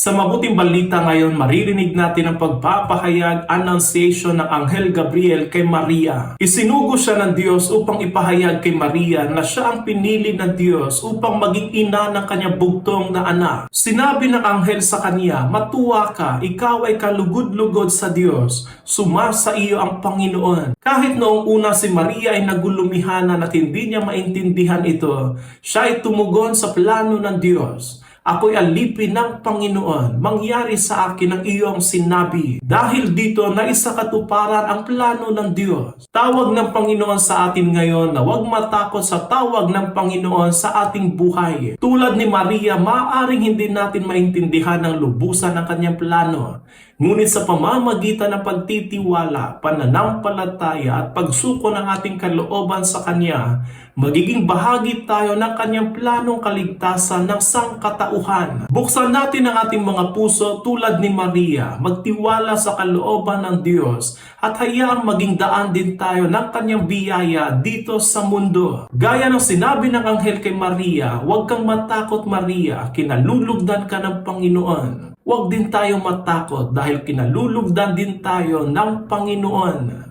Sa mabuting balita ngayon, maririnig natin ang pagpapahayag, annunciation ng Anghel Gabriel kay Maria. Isinugo siya ng Diyos upang ipahayag kay Maria na siya ang pinili ng Diyos upang maging ina ng kanyang bugtong na anak. Sinabi ng anghel sa kanya, "Matuwa ka, ikaw ay kalugod-lugod sa Diyos. Sumasa iyo ang Panginoon." Kahit noong una si Maria ay nagulumihanan at hindi niya maintindihan ito, siya ay tumugon sa plano ng Diyos. "Ako'y alipin ng Panginoon, mangyari sa akin ang iyong sinabi." Dahil dito na isakatuparan ang plano ng Diyos. Tawag ng Panginoon sa atin ngayon na huwag matakot sa tawag ng Panginoon sa ating buhay. Tulad ni Maria, maaaring hindi natin maintindihan ang lubusan ng kanyang plano. Ngunit sa pamamagitan ng pagtitiwala, pananampalataya at pagsuko ng ating kalooban sa Kanya, magiging bahagi tayo ng Kanyang planong kaligtasan ng sangkatauhan. Buksan natin ang ating mga puso tulad ni Maria, magtiwala sa kalooban ng Diyos at hayaang maging daan din tayo ng Kanyang biyaya dito sa mundo. Gaya ng sinabi ng anghel kay Maria, "Huwag kang matakot Maria, kinalulugdan ka ng Panginoon." Huwag din tayo matakot dahil kinalulugdan din tayo ng Panginoon.